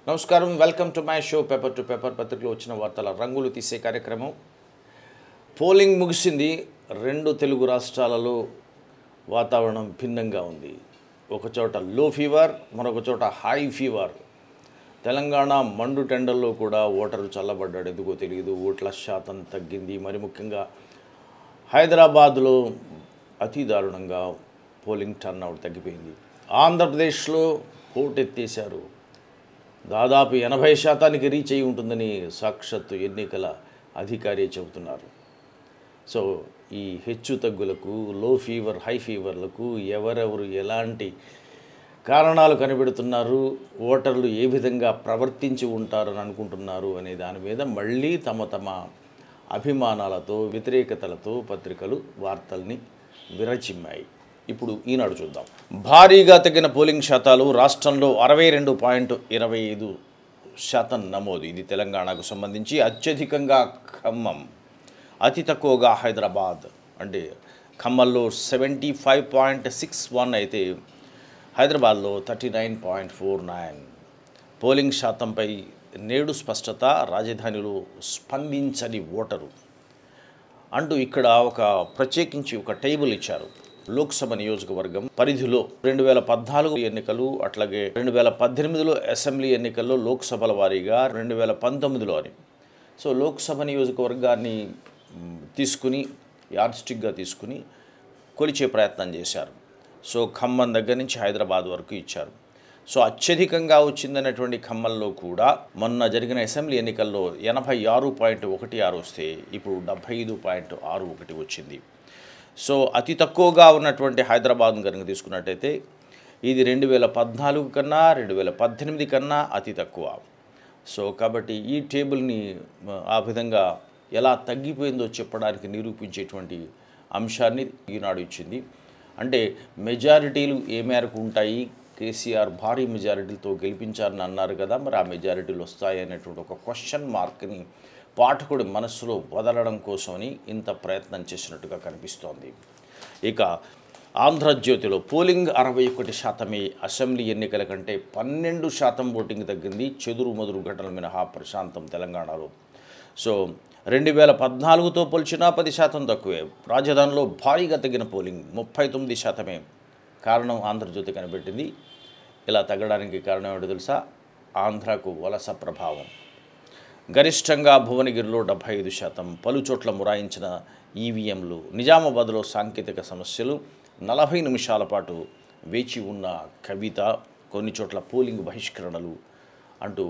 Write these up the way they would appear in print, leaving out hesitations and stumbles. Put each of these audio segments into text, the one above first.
నమస్కారం, welcome to my show paper to paper. పత్రికలో వచ్చిన వార్తల రంగులు తీసే కార్యక్రమం. పోలింగ్ ముగిసింది. రెండు తెలుగు రాష్ట్రాలలో వాతావరణం భిన్నంగా ఉంది. ఒకచోట లో ఫీవర్, మరొక చోట హై ఫీవర్. తెలంగాణ మండు టెండల్లో కూడా ఓటరు చల్లబడ్డాడు. ఎందుకో తెలియదు. ఓట్ల శాతం తగ్గింది. మరి ముఖ్యంగా హైదరాబాద్లో అతి దారుణంగా పోలింగ్ టర్న్అవుట్ తగ్గిపోయింది. ఆంధ్రప్రదేశ్లో పోటెత్తేశారు. దాదాపు 80% రీచ్ అయి ఉంటుందని సాక్షాత్తు ఎన్నికల అధికారి చెబుతున్నారు. సో ఈ హెచ్చు తగ్గులకు, లో ఫీవర్, హై ఫీవర్లకు ఎవరెవరు ఎలాంటి కారణాలు కనిపెడుతున్నారు, ఓటర్లు ఏ విధంగా ప్రవర్తించి ఉంటారని అనుకుంటున్నారు అనే దాని మీద మళ్ళీ తమ అభిమానాలతో, వ్యతిరేకతలతో పత్రికలు వార్తల్ని విరచిమ్మాయి. ఇప్పుడు ఈనాడు చూద్దాం. భారీగా తగ్గిన పోలింగ్ శాతాలు. రాష్ట్రంలో 62.25% నమోదు. ఇది తెలంగాణకు సంబంధించి. అత్యధికంగా ఖమ్మం, అతి తక్కువగా హైదరాబాద్. అంటే ఖమ్మంలో 75.61 అయితే హైదరాబాద్లో 39.49. పోలింగ్ శాతంపై నేడు స్పష్టత. రాజధానిలో స్పందించని ఓటరు అంటూ ఇక్కడ ప్రత్యేకించి ఒక టేబుల్ ఇచ్చారు. లోక్సభ నియోజకవర్గం పరిధిలో 2014 ఎన్నికలు, అట్లాగే 2018లో అసెంబ్లీ ఎన్నికల్లో లోక్సభల వారీగా 2019లో అని. సో లోక్సభ నియోజకవర్గాన్ని తీసుకుని యార్డ్స్టిక్గా తీసుకుని కొలిచే ప్రయత్నం చేశారు. సో ఖమ్మం దగ్గర నుంచి హైదరాబాద్ వరకు ఇచ్చారు. సో అత్యధికంగా వచ్చిందనేటువంటి ఖమ్మంలో కూడా మొన్న జరిగిన అసెంబ్లీ ఎన్నికల్లో 86.16 వస్తే ఇప్పుడు 75.61 వచ్చింది. సో అతి తక్కువగా ఉన్నటువంటి హైదరాబాద్ కనుక తీసుకున్నట్టయితే ఇది 2014 కన్నా 2018 కన్నా అతి తక్కువ. సో కాబట్టి ఈ టేబుల్ని ఆ విధంగా ఎలా తగ్గిపోయిందో చెప్పడానికి నిరూపించేటువంటి అంశాన్ని ఈనాడు ఇచ్చింది. అంటే మెజారిటీలు ఏ మేరకు ఉంటాయి, కేసీఆర్ భారీ మెజారిటీలతో గెలిపించారని అన్నారు కదా, మరి ఆ మెజారిటీలు వస్తాయి అనేటువంటి ఒక క్వశ్చన్ మార్క్ని పాఠకుడి మనస్సులో వదలడం కోసమని ఇంత ప్రయత్నం చేసినట్టుగా కనిపిస్తోంది. ఇక ఆంధ్రజ్యోతిలో పోలింగ్ 61%. అసెంబ్లీ ఎన్నికల కంటే 12% ఓటింగ్ తగ్గింది. చెదురు మదురు ఘటనల మినహా ప్రశాంతం తెలంగాణలో. సో 2014తో పోల్చినా 10% తక్కువే. రాజధానిలో భారీగా తగ్గిన పోలింగ్ 39%. కారణం ఆంధ్రజ్యోతి కనిపెట్టింది. ఇలా తగ్గడానికి కారణం ఏంటో తెలుసా? ఆంధ్రాకు వలస ప్రభావం. గరిష్టంగా భువనగిరిలో 75%. పలుచోట్ల మురాయించిన ఈవీఎంలు. నిజామాబాద్లో సాంకేతిక సమస్యలు. 40 నిమిషాల పాటు వేచి ఉన్న కవిత. కొన్ని చోట్ల పోలింగ్ బహిష్కరణలు అంటూ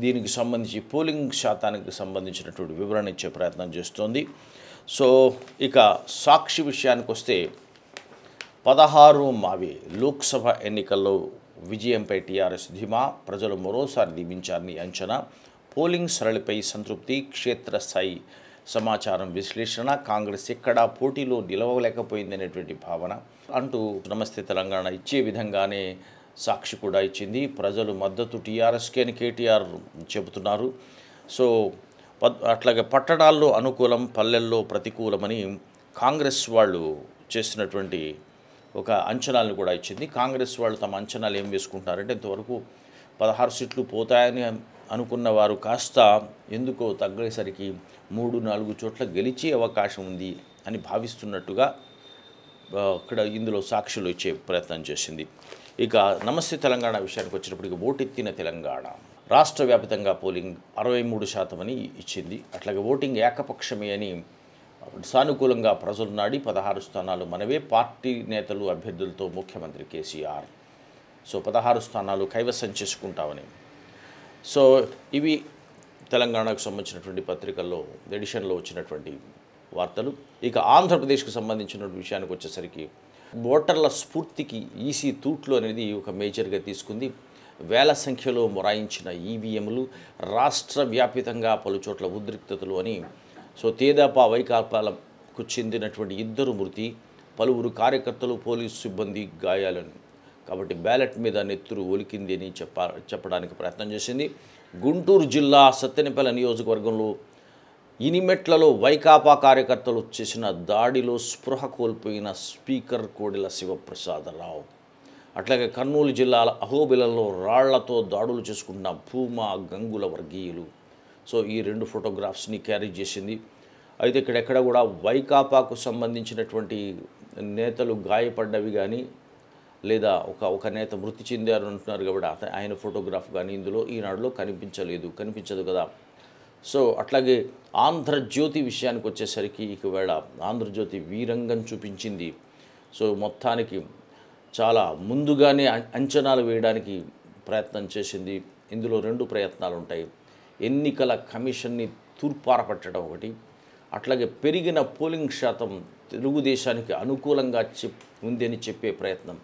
దీనికి సంబంధించి పోలింగ్ శాతానికి సంబంధించినటువంటి వివరణ ఇచ్చే ప్రయత్నం చేస్తోంది. సో ఇక సాక్షి విషయానికి వస్తే 16 మావే. లోక్సభ ఎన్నికల్లో విజయంపై టీఆర్ఎస్ ధీమా. ప్రజలు మరోసారి దీవించారని అంచనా. పోలింగ్ సరళిపై సంతృప్తి. క్షేత్రస్థాయి సమాచారం విశ్లేషణ. కాంగ్రెస్ ఎక్కడా పోటీలో నిలవలేకపోయిందనేటువంటి భావన అంటూ నమస్తే తెలంగాణ ఇచ్చే విధంగానే సాక్షి కూడా ఇచ్చింది. ప్రజలు మద్దతు టీఆర్ఎస్కే అని కేటీఆర్ చెబుతున్నారు. సో అట్లాగే పట్టణాల్లో అనుకూలం, పల్లెల్లో ప్రతికూలమని కాంగ్రెస్ వాళ్ళు చేసినటువంటి ఒక అంచనాలను కూడా ఇచ్చింది. కాంగ్రెస్ వాళ్ళు తమ అంచనాలు ఏం వేసుకుంటున్నారంటే ఇంతవరకు 16 సీట్లు పోతాయని అనుకున్న వారు కాస్త ఎందుకో తగ్గేసరికి 3-4 చోట్ల గెలిచే అవకాశం ఉంది అని భావిస్తున్నట్టుగా ఇక్కడ ఇందులో సాక్షులు ఇచ్చే ప్రయత్నం చేసింది. ఇక నమస్తే తెలంగాణ విషయానికి వచ్చినప్పటికీ ఓటెత్తిన తెలంగాణ. రాష్ట్ర వ్యాప్తంగా పోలింగ్ 63% అని ఇచ్చింది. అట్లాగే ఓటింగ్ ఏకపక్షమే అని సానుకూలంగా ప్రజలు నాడి 16 స్థానాలు మనవే. పార్టీ నేతలు అభ్యర్థులతో ముఖ్యమంత్రి కేసీఆర్. సో 16 స్థానాలు కైవసం చేసుకుంటామని. సో ఇవి తెలంగాణకు సంబంధించినటువంటి పత్రికల్లో ఎడిషన్లో వచ్చినటువంటి వార్తలు. ఇక ఆంధ్రప్రదేశ్కి సంబంధించిన విషయానికి వచ్చేసరికి ఓటర్ల స్ఫూర్తికి ఈసీ తూట్లు అనేది ఒక మేజర్గా తీసుకుంది. వేల సంఖ్యలో మొరాయించిన ఈవీఎంలు. రాష్ట్ర వ్యాపితంగా పలుచోట్ల ఉద్రిక్తతలు అని. సో తేదాపా వైకాపాలకు చెందినటువంటి 2 మృతి, పలువురు కార్యకర్తలు, పోలీసు సిబ్బంది గాయాలని. కాబట్టి బ్యాలెట్ మీద నెత్తురు ఒలికింది అని చెప్పడానికి ప్రయత్నం చేసింది. గుంటూరు జిల్లా సత్తెనపల్లి నియోజకవర్గంలో ఇనిమెట్లలో వైకాపా కార్యకర్తలు చేసిన దాడిలో స్పృహ కోల్పోయిన స్పీకర్ కోడెల శివప్రసాదరావు. అట్లాగే కర్నూలు జిల్లాల అహోబిలంలో రాళ్లతో దాడులు చేసుకుంటున్న భూమా గంగుల వర్గీయులు. సో ఈ 2 ఫోటోగ్రాఫ్స్ని క్యారీ చేసింది. అయితే ఇక్కడెక్కడ కూడా వైకాపాకు సంబంధించినటువంటి నేతలు గాయపడ్డవి కానీ లేదా ఒక నేత మృతి చెందారు అంటున్నారు కాబట్టి ఆయన ఫోటోగ్రాఫ్ కానీ ఇందులో ఈనాడులో కనిపించదు కదా. సో అట్లాగే ఆంధ్రజ్యోతి విషయానికి వచ్చేసరికి ఒకవేళ ఆంధ్రజ్యోతి వీరంగం చూపించింది. సో మొత్తానికి చాలా ముందుగానే అంచనాలు వేయడానికి ప్రయత్నం చేసింది. ఇందులో 2 ప్రయత్నాలు ఉంటాయి. ఎన్నికల కమిషన్ని తూర్పారపట్టడం ఒకటి, అట్లాగే పెరిగిన పోలింగ్ శాతం తెలుగుదేశానికి అనుకూలంగా ఉందని చెప్పే ప్రయత్నం.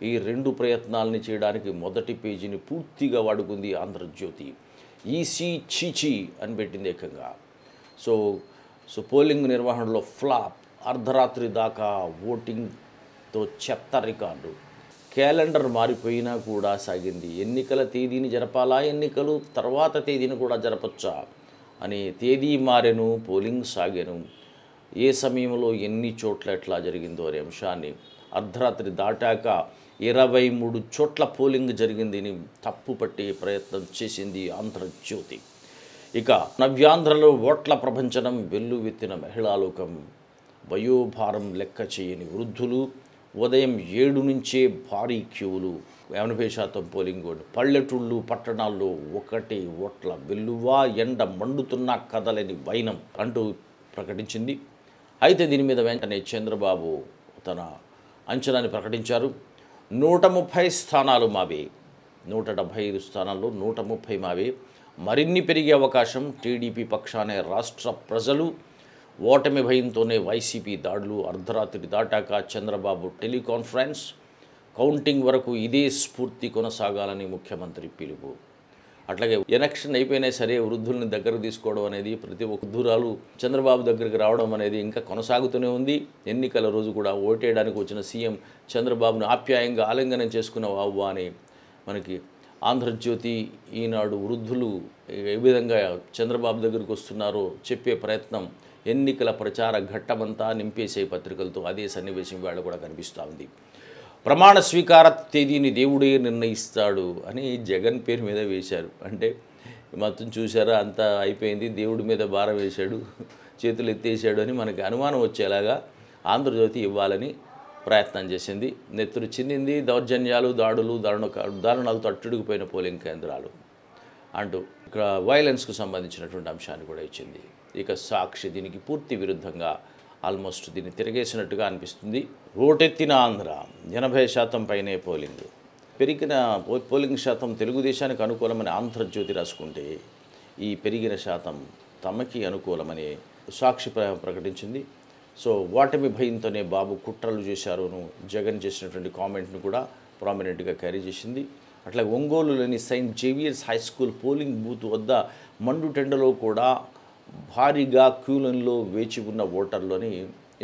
ఈ 2 ప్రయత్నాలని చేయడానికి మొదటి పేజీని పూర్తిగా వాడుకుంది ఆంధ్రజ్యోతి. ఈసీ చీచీ అని పెట్టింది ఏకంగా. సో పోలింగ్ నిర్వహణలో ఫ్లాప్, అర్ధరాత్రి దాకా ఓటింగ్తో చెత్త రికార్డు, క్యాలెండర్ మారిపోయినా కూడా సాగింది. ఎన్నికల తేదీని జరపాలా, ఎన్నికలు తర్వాత తేదీని కూడా జరపచ్చా అని తేదీ మారెను, పోలింగ్ సాగెను. ఏ సమయంలో ఎన్ని చోట్ల ఎట్లా జరిగిందో అనే అంశాన్ని అర్ధరాత్రి దాటాక 23 చోట్ల పోలింగ్ జరిగిందని తప్పు పట్టే ప్రయత్నం చేసింది ఆంధ్రజ్యోతి. ఇక నవ్యాంధ్రలో ఓట్ల ప్రపంచనం వెల్లువెత్తిన మహిళాలోకం, వయోభారం లెక్క చేయని వృద్ధులు, ఉదయం 7 నుంచే భారీ క్యూలు, 80% పోలింగ్. పల్లెటూళ్ళు పట్టణాల్లో ఒకటే ఓట్ల వెల్లువా, ఎండ మండుతున్నా కదలని వైనం అంటూ ప్రకటించింది. అయితే దీని మీద వెంటనే చంద్రబాబు తన అంచనాన్ని ప్రకటించారు. 130 స్థానాలు మావే, 175 స్థానాల్లో 130 మావే, మరిన్ని పెరిగే అవకాశం. టీడీపీ పక్షానే రాష్ట్ర ప్రజలు, ఓటమి భయంతోనే వైసీపీ దాడులు. అర్ధరాత్రి దాటాక చంద్రబాబు టెలికాన్ఫరెన్స్, కౌంటింగ్ వరకు ఇదే స్ఫూర్తి కొనసాగాలని ముఖ్యమంత్రి పిలుపు. అట్లాగే ఎలక్షన్ అయిపోయినా సరే వృద్ధుల్ని దగ్గరకు తీసుకోవడం అనేది, ప్రతి ఒక్క దూరాలు చంద్రబాబు దగ్గరికి రావడం అనేది ఇంకా కొనసాగుతూనే ఉంది. ఎన్నికల రోజు కూడా ఓటేయడానికి వచ్చిన సీఎం చంద్రబాబును ఆప్యాయంగా ఆలింగనం చేసుకున్న వావ్వ అని మనకి ఆంధ్రజ్యోతి, ఈనాడు వృద్ధులు ఏ విధంగా చంద్రబాబు దగ్గరికి వస్తున్నారో చెప్పే ప్రయత్నం, ఎన్నికల ప్రచార ఘట్టమంతా నింపేసే పత్రికలతో అదే సన్నివేశం వేళ కూడా కనిపిస్తూ ఉంది. ప్రమాణ స్వీకార తేదీని దేవుడే నిర్ణయిస్తాడు అని జగన్ పేరు మీద వేశారు. అంటే మొత్తం చూసారా, అంతా అయిపోయింది, దేవుడి మీద భారం వేశాడు, చేతులు ఎత్తేసాడు అని మనకి అనుమానం వచ్చేలాగా ఆంధ్రజ్యోతి ఇవ్వాలని ప్రయత్నం చేసింది. నెత్తురు చిందింది. దౌర్జన్యాలు, దాడులు, దారుణాలతో అట్టుడికిపోయిన పోలింగ్ కేంద్రాలు అంటూ ఇక్కడ వైలెన్స్కు సంబంధించినటువంటి అంశాన్ని కూడా ఇచ్చింది. ఇక సాక్షి దీనికి పూర్తి విరుద్ధంగా ఆల్మోస్ట్ దీన్ని తిరగేసినట్టుగా అనిపిస్తుంది. ఓటెత్తిన ఆంధ్ర, 80% పైనే పోలింగ్. పెరిగిన పోలింగ్ శాతం తెలుగుదేశానికి అనుకూలమని ఆంధ్రజ్యోతి రాసుకుంటే, ఈ పెరిగిన శాతం తమకి అనుకూలమని సాక్షి ప్రకటించింది. సో ఓటమి భయంతోనే బాబు కుట్రలు చేశారును జగన్ చేసినటువంటి కామెంట్ను కూడా ప్రామినెంట్గా క్యారీ చేసింది. అట్లా ఒంగోలులోని Saint Xavier's high school polling booth వద్ద మండుటెండలో కూడా భారీగా క్యూలైన్లో వేచి ఉన్న ఓటర్లని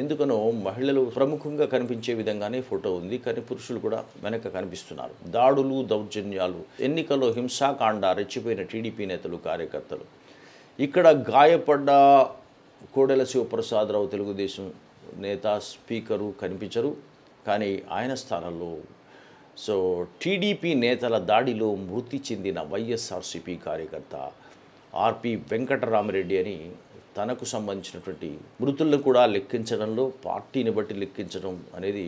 ఎందుకనో మహిళలు ప్రముఖంగా కనిపించే విధంగానే ఫోటో ఉంది, కానీ పురుషులు కూడా వెనక కనిపిస్తున్నారు. దాడులు, దౌర్జన్యాలు, ఎన్నికల్లో హింసాకాండ, రెచ్చిపోయిన టీడీపీ నేతలు, కార్యకర్తలు. ఇక్కడ గాయపడ్డ కోడెల శివప్రసాదరావు తెలుగుదేశం నేత, స్పీకరు కనిపించరు, కానీ ఆయన స్థానంలో టీడీపీ నేతల దాడిలో మృతి చెందిన వైఎస్ఆర్సీపీ కార్యకర్త ఆర్పి వెంకటరామరెడ్డి అని తనకు సంబంధించినటువంటి మృతులను కూడా లెక్కించడంలో, పార్టీని బట్టి లెక్కించడం అనేది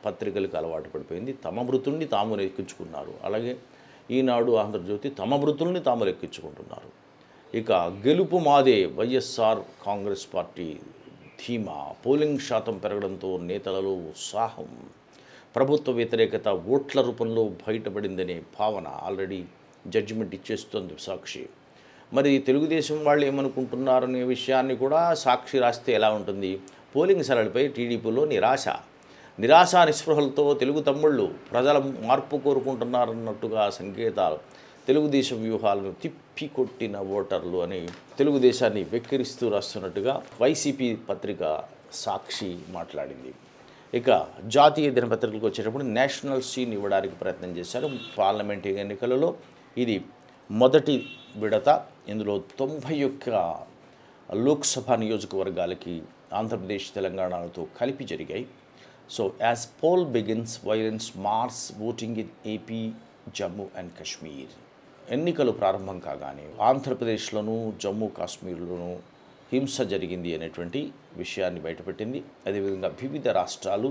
పత్రికలకు అలవాటు పడిపోయింది. తమ మృతుల్ని తాము లెక్కించుకున్నారు. అలాగే ఈనాడు, ఆంధ్రజ్యోతి తమ మృతుల్ని తాము లెక్కించుకుంటున్నారు. ఇక గెలుపు మాదే, వైఎస్ఆర్ కాంగ్రెస్ పార్టీ ధీమా, పోలింగ్ శాతం పెరగడంతో నేతలలో ఉత్సాహం, ప్రభుత్వ వ్యతిరేకత ఓట్ల రూపంలో బయటపడిందనే భావన ఆల్రెడీ జడ్జిమెంట్ ఇచ్చేస్తుంది సాక్షి. మరి తెలుగుదేశం వాళ్ళు ఏమనుకుంటున్నారనే విషయాన్ని కూడా సాక్షి రాస్తే ఎలా ఉంటుంది? పోలింగ్ సరళిపై టీడీపీలో నిరాశ నిస్పృహలతో తెలుగు తమ్ముళ్ళు ప్రజల మార్పు కోరుకుంటున్నారన్నట్టుగా సంకేతాలు. తెలుగుదేశం వ్యూహాలను తిప్పికొట్టిన ఓటర్లు అని తెలుగుదేశాన్ని వెక్కిరిస్తూ రాస్తున్నట్టుగా వైసీపీ పత్రిక సాక్షి మాట్లాడింది. ఇక జాతీయ దినపత్రికలకు వచ్చేటప్పుడు నేషనల్ సీన్ ఇవ్వడానికి ప్రయత్నం చేశారు. పార్లమెంటు ఎన్నికలలో ఇది మొదటి విడత. ఇందులో 91 లోక్సభ నియోజకవర్గాలకి ఆంధ్రప్రదేశ్, తెలంగాణలతో కలిపి జరిగాయి. So as poll begins violence mars voting in AP, Jammu and Kashmir. ఎన్నికలు ప్రారంభం కాగానే ఆంధ్రప్రదేశ్లోను, జమ్మూ కాశ్మీర్లోను హింస జరిగింది అనేటువంటి విషయాన్ని బయటపెట్టింది. అదేవిధంగా వివిధ రాష్ట్రాలు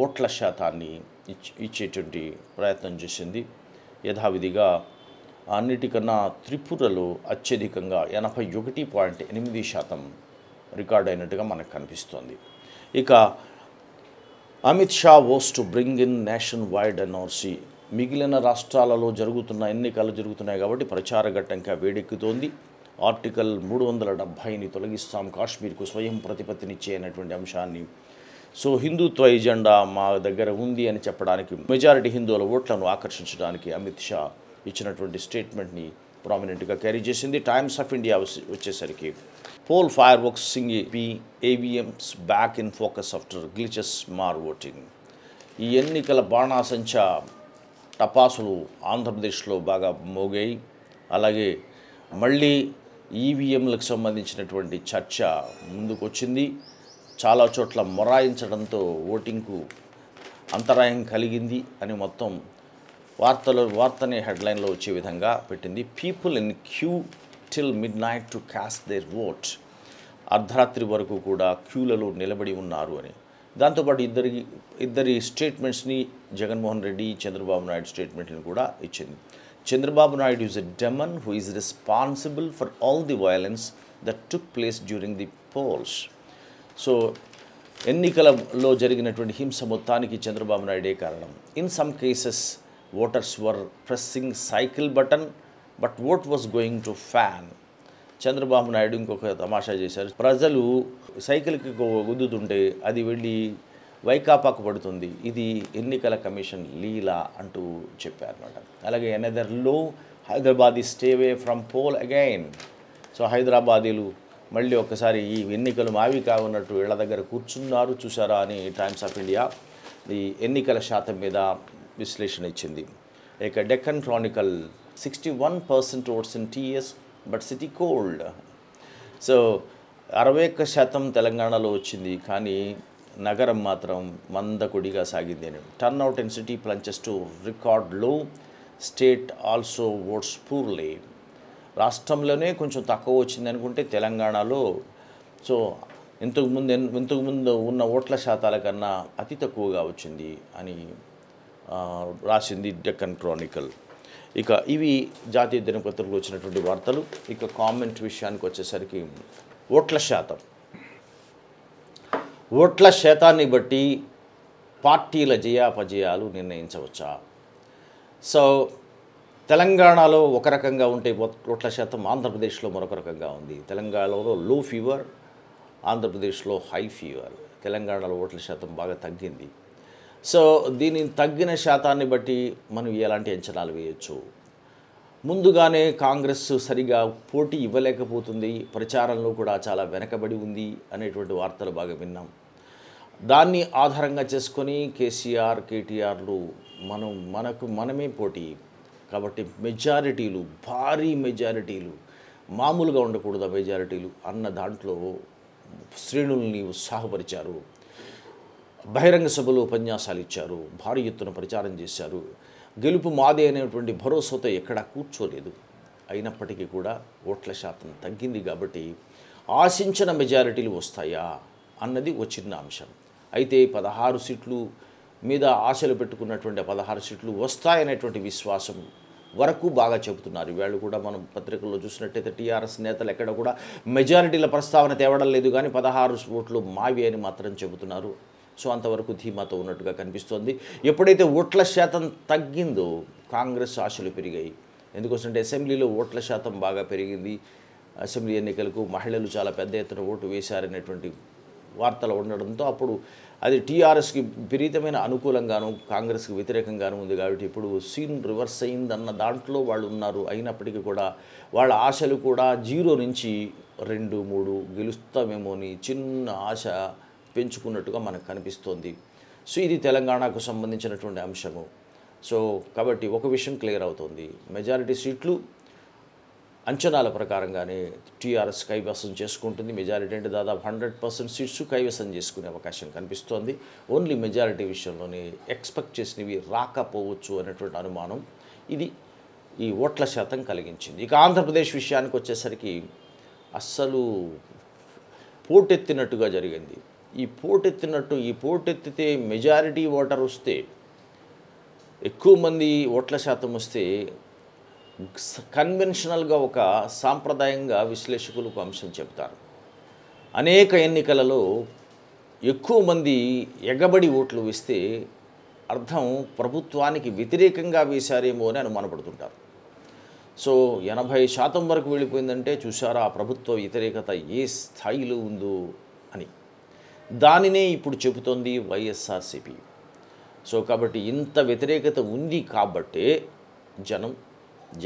ఓట్ల శాతాన్ని ఇచ్చేటువంటి ప్రయత్నం చేసింది. యథావిధిగా అన్నిటికన్నా త్రిపురలో అత్యధికంగా 81.8% రికార్డ్ అయినట్టుగా మనకు కనిపిస్తోంది. ఇక Amit Shah vows to bring in nation wide NRC. మిగిలిన రాష్ట్రాలలో ఎన్నికలు జరుగుతున్నాయి కాబట్టి ప్రచార ఘట్టంగా వేడెక్కుతోంది. ఆర్టికల్ 370ని తొలగిస్తాం, కాశ్మీర్కు స్వయం ప్రతిపత్తినిచ్చే అనేటువంటి అంశాన్ని. సో హిందుత్వ ఎజెండా మా దగ్గర ఉంది అని చెప్పడానికి, మెజారిటీ హిందువుల ఓట్లను ఆకర్షించడానికి అమిత్ షా ఇచ్చినటువంటి స్టేట్మెంట్ని ప్రామినెంట్గా క్యారీ చేసింది. టైమ్స్ ఆఫ్ ఇండియా వచ్చేసరికి poll fireworks sing EVMs back in focus after glitches mar voting. ఈ ఎన్నికల బాణాసంచా టపాసులు ఆంధ్రప్రదేశ్లో బాగా మోగాయి. అలాగే మళ్ళీ ఈవీఎంలకు సంబంధించినటువంటి చర్చ ముందుకొచ్చింది. చాలా చోట్ల మొరాయించడంతో ఓటింగ్కు అంతరాయం కలిగింది అని మొత్తం వార్తని హెడ్లైన్లో వచ్చే విధంగా పెట్టింది. People in queue till midnight to cast their vote. అర్ధరాత్రి వరకు కూడా క్యూలలో నిలబడి ఉన్నారు అని. దాంతోపాటు ఇద్దరి స్టేట్మెంట్స్ని జగన్మోహన్ రెడ్డి, చంద్రబాబు నాయుడు స్టేట్మెంట్ని కూడా ఇచ్చింది. Chandrababu Naidu is a demon who is responsible for all the violence that took place during the polls. So ఎన్నికలలో జరిగినటువంటి హింస మొత్తానికి చంద్రబాబు నాయుడే కారణం. In some cases voters were pressing cycle button but vote was going to fan. Chandrababu Naidu ఇంకొక తమాషా చేశారు. ప్రజలు సైకిల్కి గుద్దుతుంటే అది వెళ్ళి వైకాపాకు పడుతుంది, ఇది ఎన్నికల కమిషన్ లీలా అంటూ చెప్పారన్నమాట. అలాగే another low Hyderabadi stay away from poll again. So హైదరాబాదీలు మళ్ళీ ఒకసారి ఈ ఎన్నికలు మావి కావున్నట్టు ఇళ్ల దగ్గర కూర్చున్నారు చూసారా అని టైమ్స్ ఆఫ్ ఇండియా ఈ ఎన్నికల శాతం మీద విశ్లేషణ ఇచ్చింది. ఇక Deccan Chronicle 61% votes in TS but city cold. So 61% తెలంగాణలో వచ్చింది, కానీ నగరం మాత్రం మందకొడిగా సాగింది అని. Turn out in city plunges to record low, state also votes poorly. రాష్ట్రంలోనే కొంచెం తక్కువ వచ్చింది అనుకుంటే తెలంగాణలో సో ఇంతకుముందు ఉన్న ఓట్ల శాతాల కన్నా అతి తక్కువగా వచ్చింది అని రాసింది డెక్కన్ క్రానికల్. ఇక ఇవి జాతీయ దినపత్రికలు వచ్చినటువంటి వార్తలు. ఇక కామెంట్ విషయానికి వచ్చేసరికి ఓట్ల శాతాన్ని బట్టి పార్టీల జయాపజయాలు నిర్ణయించవచ్చా? సో తెలంగాణలో ఒక రకంగా ఉంటే ఓట్ల శాతం, ఆంధ్రప్రదేశ్లో మరొక రకంగా ఉంది. తెలంగాణలో లో ఫీవర్, ఆంధ్రప్రదేశ్లో హై ఫీవర్. తెలంగాణలో ఓట్ల శాతం బాగా తగ్గింది. సో దీని తగ్గిన శాతాన్ని బట్టి మనం ఎలాంటి అంచనాలు వేయచ్చు? ముందుగానే కాంగ్రెస్ సరిగా పోటీ ఇవ్వలేకపోతుంది, ప్రచారంలో కూడా చాలా వెనకబడి ఉంది అనేటువంటి వార్తలు బాగా విన్నాం. దాన్ని ఆధారంగా చేసుకొని కేసీఆర్, కేటీఆర్లు మనమే పోటీ కాబట్టి మెజారిటీలు, భారీ మెజారిటీలు, మామూలుగా ఉండకూడదు మెజారిటీలు అన్న దాంట్లో శ్రేణుల్ని ఉత్సాహపరిచారు. బహిరంగ సభలో ఉపన్యాసాలు ఇచ్చారు, భారీ ఎత్తున ప్రచారం చేశారు. గెలుపు మాదే అనేటువంటి భరోసాతో ఎక్కడా కూర్చోలేదు. అయినప్పటికీ కూడా ఓట్ల శాతం తగ్గింది కాబట్టి ఆశించిన మెజారిటీలు వస్తాయా అన్నది ఒక చిన్న అంశం. అయితే 16 సీట్లు మీద ఆశలు పెట్టుకున్నటువంటి 16 సీట్లు వస్తాయనేటువంటి విశ్వాసం వరకు బాగా చెబుతున్నారు. ఇవాళ కూడా మనం పత్రికల్లో చూసినట్టయితే టీఆర్ఎస్ నేతలు ఎక్కడ కూడా మెజారిటీల ప్రస్తావన తేవడం లేదు, కానీ 16 ఓట్లు మావి అని మాత్రం చెబుతున్నారు. సో అంతవరకు ధీమాతో ఉన్నట్టుగా కనిపిస్తోంది. ఎప్పుడైతే ఓట్ల శాతం తగ్గిందో కాంగ్రెస్ ఆశలు పెరిగాయి. ఎందుకోసంటే అసెంబ్లీలో ఓట్ల శాతం బాగా పెరిగింది. అసెంబ్లీ ఎన్నికలకు మహిళలు చాలా పెద్ద ఎత్తున ఓటు వేశారనేటువంటి వార్తలు ఉండడంతో అప్పుడు అది టీఆర్ఎస్కి విపరీతమైన అనుకూలంగాను కాంగ్రెస్కి వ్యతిరేకంగాను ఉంది. కాబట్టి ఇప్పుడు సీన్ రివర్స్ అయిందన్న దాంట్లో వాళ్ళు ఉన్నారు. అయినప్పటికీ కూడా వాళ్ళ ఆశలు కూడా 0 నుంచి 2-3 గెలుస్తామేమో అని చిన్న ఆశ పెంచుకున్నట్టుగా మనకు కనిపిస్తోంది. సో ఇది తెలంగాణకు సంబంధించినటువంటి అంశము. సో కాబట్టి ఒక విషయం క్లియర్ అవుతుంది, మెజారిటీ సీట్లు అంచనాల ప్రకారంగానే టీఆర్ఎస్ కైవసం చేసుకుంటుంది. మెజారిటీ అంటే దాదాపు 100% సీట్స్ కైవసం చేసుకునే అవకాశం కనిపిస్తోంది. ఓన్లీ మెజారిటీ విషయంలోనే ఎక్స్పెక్ట్ చేసినవి రాకపోవచ్చు అనేటువంటి అనుమానం ఇది ఈ ఓట్ల శాతం కలిగించింది. ఇక ఆంధ్రప్రదేశ్ విషయానికి వచ్చేసరికి అస్సలు పోటెత్తినట్టుగా జరిగింది. ఈ పోటెత్తితే మెజారిటీ ఓటర్ వస్తే, ఎక్కువ మంది ఓట్ల శాతం వస్తే కన్వెన్షనల్గా ఒక సాంప్రదాయంగా విశ్లేషకులు ఒక అంశం చెప్తారు. అనేక ఎన్నికలలో ఎక్కువ మంది ఎగబడి ఓట్లు వేస్తే అర్థం ప్రభుత్వానికి వ్యతిరేకంగా వేశారేమో అని అనుమానపడుతుంటారు. సో 80% వరకు వెళ్ళిపోయిందంటే చూసారా ప్రభుత్వ వ్యతిరేకత ఏ స్థాయిలో ఉందో అని. దానినే ఇప్పుడు చెబుతోంది వైఎస్ఆర్సీపీ. సో కాబట్టి ఇంత వ్యతిరేకత ఉంది కాబట్టే జనం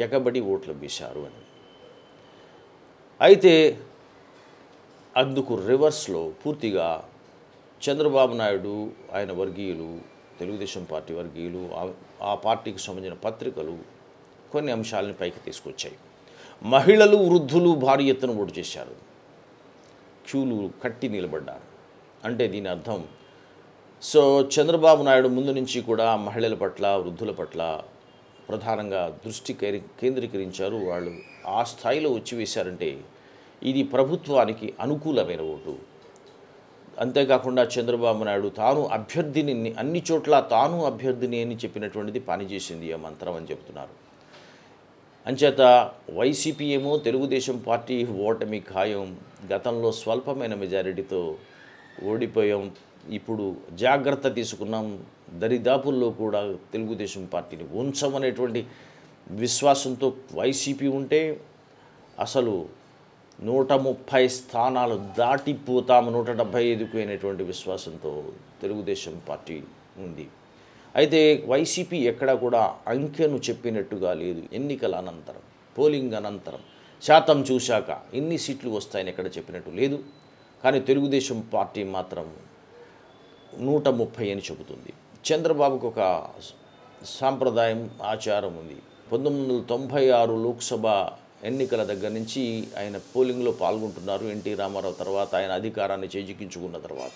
ఎగబడి ఓట్లు వేశారు అని. అయితే అందుకు రివర్స్లో పూర్తిగా చంద్రబాబు నాయుడు, ఆయన వర్గీయులు, తెలుగుదేశం పార్టీ వర్గీయులు, ఆ పార్టీకి సంబంధించిన పత్రికలు కొన్ని అంశాలని పైకి తీసుకొచ్చాయి. మహిళలు, వృద్ధులు భారీ ఎత్తున ఓటు చేశారు, క్యూలు కట్టి నిలబడ్డారు. అంటే దీని అర్థం సో చంద్రబాబు నాయుడు ముందు నుంచి కూడా మహిళల పట్ల, వృద్ధుల పట్ల ప్రధానంగా దృష్టి కేంద్రీకరించారు. వాళ్ళు ఆ స్థాయిలో వచ్చి వేశారంటే ఇది ప్రభుత్వానికి అనుకూలమైన ఓటు. అంతేకాకుండా చంద్రబాబు నాయుడు తాను అభ్యర్థిని అన్ని చోట్ల తాను అభ్యర్థిని అని చెప్పినటువంటిది పనిచేసింది ఆ మంత్రం అని చెప్తున్నారు. అంచేత వైసీపీ ఏమో తెలుగుదేశం పార్టీ ఓటమి ఖాయం, గతంలో స్వల్పమైన మెజారిటీతో ఓడిపోయాం, ఇప్పుడు జాగ్రత్త తీసుకున్నాం, దరిదాపుల్లో కూడా తెలుగుదేశం పార్టీని ఉంచమనేటువంటి విశ్వాసంతో వైసీపీ ఉంటే అసలు 130 స్థానాలు దాటిపోతాము, 175కు అనేటువంటి విశ్వాసంతో తెలుగుదేశం పార్టీ ఉంది. అయితే వైసీపీ ఎక్కడా కూడా అంకెను చెప్పినట్టుగా లేదు. ఎన్నికల అనంతరం, పోలింగ్ అనంతరం శాతం చూశాక ఎన్ని సీట్లు వస్తాయని ఎక్కడ చెప్పినట్టు లేదు. కానీ తెలుగుదేశం పార్టీ మాత్రం 130 అని చెబుతుంది. చంద్రబాబుకు ఒక సాంప్రదాయం, ఆచారం ఉంది. 1996 లోక్సభ ఎన్నికల దగ్గర నుంచి ఆయన పోలింగ్లో పాల్గొంటున్నారు. ఎన్టీ రామారావు తర్వాత ఆయన అధికారాన్ని చేజిక్కించుకున్న తర్వాత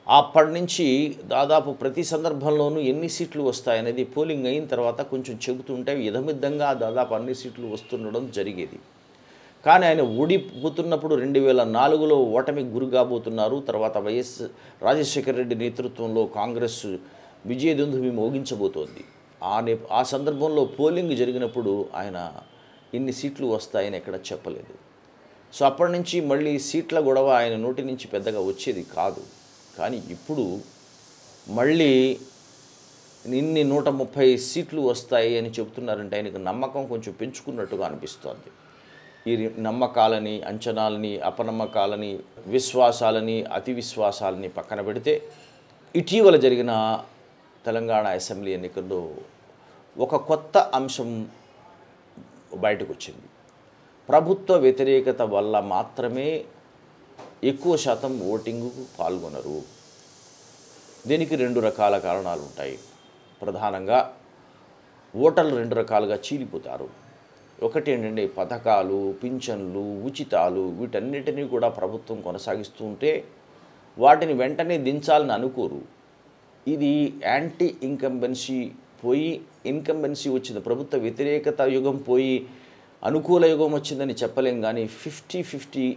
అప్పటి నుంచి దాదాపు ప్రతి సందర్భంలోనూ ఎన్ని సీట్లు వస్తాయనేది పోలింగ్ అయిన తర్వాత కొంచెం చెబుతుంటే యథమిద్దంగా దాదాపు అన్ని సీట్లు వస్తుండడం జరిగేది. కానీ ఆయన ఓడిపోతున్నప్పుడు 2004లో ఓటమికి గురి కాబోతున్నారు. తర్వాత వైఎస్ రాజశేఖర రెడ్డి నేతృత్వంలో కాంగ్రెస్ విజయదుందుభి మోగించబోతోంది. ఆ సందర్భంలో పోలింగ్ జరిగినప్పుడు ఆయన ఇన్ని సీట్లు వస్తాయని ఎక్కడ చెప్పలేదు. సో అప్పటి నుంచి మళ్ళీ సీట్ల గొడవ ఆయన నోటి నుంచి పెద్దగా వచ్చేది కాదు. కానీ ఇప్పుడు మళ్ళీ ఇన్ని 130 సీట్లు వస్తాయి అని చెబుతున్నారంటే ఆయనకు నమ్మకం కొంచెం పెంచుకున్నట్టుగా అనిపిస్తోంది. ఈ నమ్మకాలని, అంచనాలని, అపనమ్మకాలని, విశ్వాసాలని, అతి విశ్వాసాలని పక్కన పెడితే ఇటీవల జరిగిన తెలంగాణ అసెంబ్లీ ఎన్నికల్లో ఒక కొత్త అంశం బయటకు వచ్చింది. ప్రభుత్వ వ్యతిరేకత వల్ల మాత్రమే ఎక్కువ శాతం ఓటింగ్కు పాల్గొనరు. దీనికి 2 రకాల కారణాలు ఉంటాయి. ప్రధానంగా ఓటర్లు 2 రకాలుగా చీలిపోతారు. ఒకటి ఏంటంటే పథకాలు, పింఛన్లు, ఉచితాలు వీటన్నిటినీ కూడా ప్రభుత్వం కొనసాగిస్తూ ఉంటే వాటిని వెంటనే దించాలని అనుకోరు. ఇది యాంటీ ఇన్కంబెన్సీ పోయి ఇన్కంబెన్సీ వచ్చింది, ప్రభుత్వ వ్యతిరేకత యుగం పోయి అనుకూల యుగం వచ్చిందని చెప్పలేం. కానీ 50-50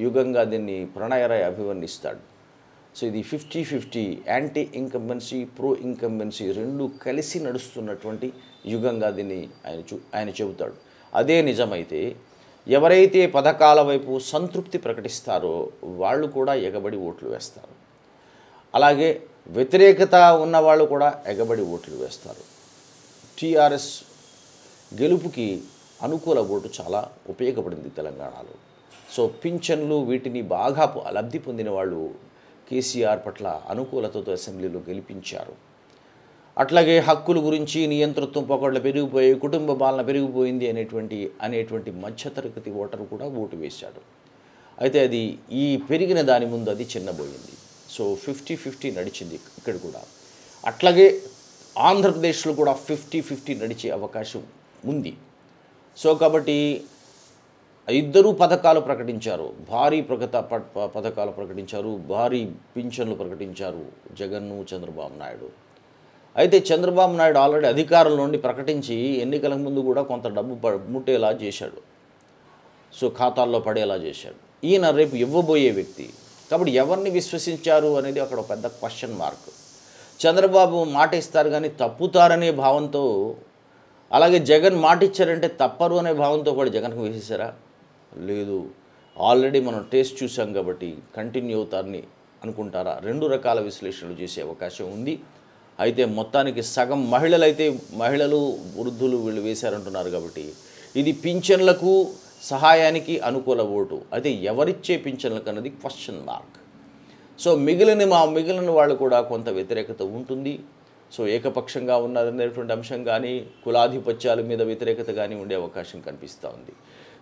యుగంగా దీన్ని ప్రణయరాయ్ అభివర్ణిస్తాడు. సో ఇది 50-50 యాంటీ ఇన్కంబెన్సీ, ప్రో ఇన్కంబెన్సీ 2 కలిసి నడుస్తున్నటువంటి యుగంగా దీన్ని ఆయన చెబుతాడు. అదే నిజమైతే ఎవరైతే పథకాల వైపు సంతృప్తి ప్రకటిస్తారో వాళ్ళు కూడా ఎగబడి ఓట్లు వేస్తారు. అలాగే వ్యతిరేకత ఉన్నవాళ్ళు కూడా ఎగబడి ఓట్లు వేస్తారు. టీఆర్ఎస్ గెలుపుకి అనుకూల ఓటు చాలా ఉపయోగపడింది తెలంగాణలో. సో పింఛన్లు వీటిని బాగా లబ్ధి పొందిన వాళ్ళు కేసీఆర్ పట్ల అనుకూలతతో అసెంబ్లీలో గెలిపించారు. అట్లాగే హక్కుల గురించి నియంతృత్వం పొగడ్లు పెరిగిపోయి, కుటుంబ పాలన పెరిగిపోయింది అనేటువంటి మధ్యతరగతి ఓటరు కూడా ఓటు వేశాడు. అయితే అది ఈ పెరిగిన దాని ముందు అది చిన్నబోయింది. సో 50-50 నడిచింది ఇక్కడ కూడా. అట్లాగే ఆంధ్రప్రదేశ్లో కూడా 50-50 నడిచే అవకాశం ఉంది. సో కాబట్టి ఇద్దరు పథకాలు ప్రకటించారు, భారీ పథకాలు ప్రకటించారు, భారీ పింఛన్లు ప్రకటించారు జగన్ను చంద్రబాబు నాయుడు. అయితే చంద్రబాబు నాయుడు ఆల్రెడీ అధికారం నుండి ప్రకటించి ఎన్నికల ముందు కూడా కొంత డబ్బు ముట్టేలా చేశాడు, సో ఖాతాల్లో పడేలా చేశాడు. ఈయన రేపు ఇవ్వబోయే వ్యక్తి కాబట్టి ఎవరిని విశ్వసించారు అనేది అక్కడ పెద్ద క్వశ్చన్ మార్క్. చంద్రబాబు మాట ఇస్తారు కానీ తప్పుతారనే భావంతో, అలాగే జగన్ మాట ఇచ్చారంటే తప్పరు అనే భావంతో కూడా జగన్కు వేసేసారా? లేదు, ఆల్రెడీ మనం టేస్ట్ చూసాం కాబట్టి కంటిన్యూ అవుతారని అనుకుంటారా? రెండు రకాల విశ్లేషణలు చేసే అవకాశం ఉంది. అయితే మొత్తానికి సగం మహిళలు వృద్ధులు వీళ్ళు వేశారంటున్నారు కాబట్టి ఇది పింఛన్లకు సహాయానికి అనుకూల ఓటు. అయితే ఎవరిచ్చే పింఛన్లకు అన్నది క్వశ్చన్ మార్క్. సో మిగిలిన వాళ్ళు కూడా కొంత వ్యతిరేకత ఉంటుంది. సో ఏకపక్షంగా ఉన్నదనేటువంటి అంశం కానీ కులాధిపత్యాల మీద వ్యతిరేకత కానీ ఉండే అవకాశం కనిపిస్తూ ఉంది.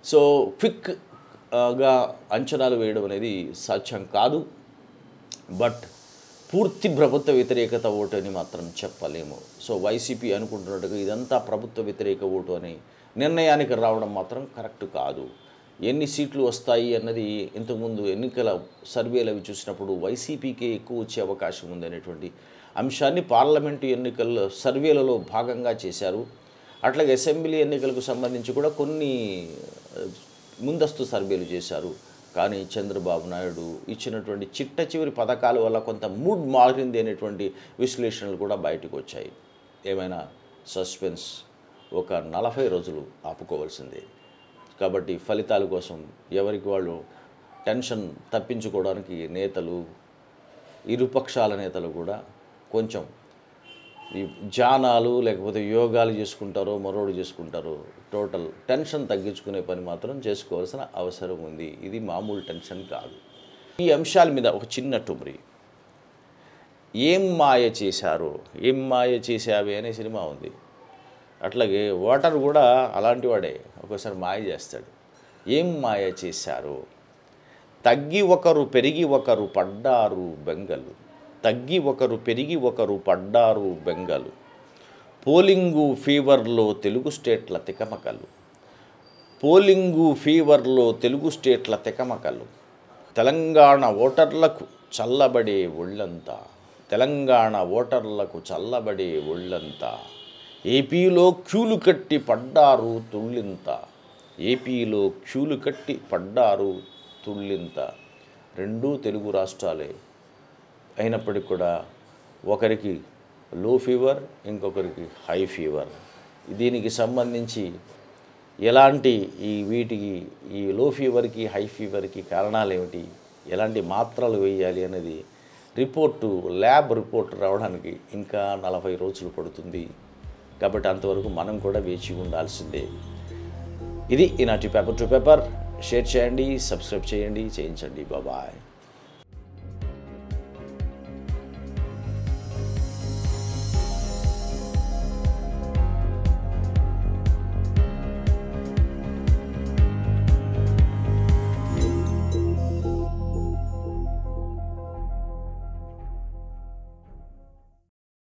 సో క్విక్గా అంచనాలు వేయడం అనేది సాధ్యం కాదు. బట్ పూర్తి ప్రభుత్వ వ్యతిరేకత ఓటు అని మాత్రం చెప్పలేము. సో వైసీపీ అనుకుంటున్నట్టుగా ఇదంతా ప్రభుత్వ వ్యతిరేక ఓటు అని నిర్ణయానికి రావడం మాత్రం కరెక్ట్ కాదు. ఎన్ని సీట్లు వస్తాయి అన్నది ఇంతకుముందు ఎన్నికల సర్వేలు అవి చూసినప్పుడు వైసీపీకే ఎక్కువ వచ్చే అవకాశం ఉందనేటువంటి అంశాన్ని పార్లమెంటు ఎన్నికల సర్వేలలో భాగంగా చేశారు. అట్లాగే అసెంబ్లీ ఎన్నికలకు సంబంధించి కూడా కొన్ని ముందస్తు సర్వేలు చేశారు. కానీ చంద్రబాబు నాయుడు ఇచ్చినటువంటి చిట్ట చివరి పథకాల వల్ల కొంత మూడ్ మారింది అనేటువంటి విశ్లేషణలు కూడా బయటకు వచ్చాయి. ఏమైనా సస్పెన్స్ ఒక 40 రోజులు ఆపుకోవాల్సిందే. కాబట్టి ఫలితాల కోసం ఎవరికి వాళ్ళు టెన్షన్ తప్పించుకోవడానికి నేతలు, ఇరుపక్షాల నేతలు కూడా కొంచెం ఈ ధ్యానాలు లేకపోతే యోగాలు చేసుకుంటారో మరోడు చేసుకుంటారో, టోటల్ టెన్షన్ తగ్గించుకునే పని మాత్రం చేసుకోవాల్సిన అవసరం ఉంది. ఇది మామూలు టెన్షన్ కాదు. ఈ అంశాల మీద ఒక చిన్న టుమ్రి, ఏం మాయ చేశారు, ఏం మాయ చేశావే అనే సినిమా ఉంది. అట్లాగే వాటర్ కూడా అలాంటి వాడే, ఒక్కోసారి మాయ చేస్తాడు. ఏం మాయ చేశారు, తగ్గి ఒకరు పెరిగి ఒకరు పడ్డారు బెంగలు, తగ్గి ఒకరు పెరిగి ఒకరు పడ్డారు బెంగలు, పోలింగు ఫీవర్లో తెలుగు స్టేట్ల తికమకలు, పోలింగు ఫీవర్లో తెలుగు స్టేట్ల తికమకలు, తెలంగాణ ఓటర్లకు చల్లబడే ఒళ్ళంతా, తెలంగాణ ఓటర్లకు చల్లబడే ఒళ్ళంతా, ఏపీలో క్యూలు కట్టి పడ్డారు తుళ్ళింత, ఏపీలో క్యూలు కట్టి పడ్డారు తుళ్ళింత. రెండూ తెలుగు రాష్ట్రాలే అయినప్పటికీ కూడా ఒకరికి లో ఫీవర్, ఇంకొకరికి హై ఫీవర్. దీనికి సంబంధించి ఎలాంటి వీటికి ఈ లో ఫీవర్కి హై ఫీవర్కి కారణాలు ఏమిటి, ఎలాంటి మాత్రలు వేయాలి అనేది ల్యాబ్ రిపోర్ట్ రావడానికి ఇంకా 40 రోజులు పడుతుంది. కాబట్టి అంతవరకు మనం కూడా వేచి ఉండాల్సిందే. ఇది ఈనాటి పేపర్ టు పేపర్. షేర్ చేయండి, సబ్స్క్రైబ్ చేయండి, చేయించండి. బాయ్.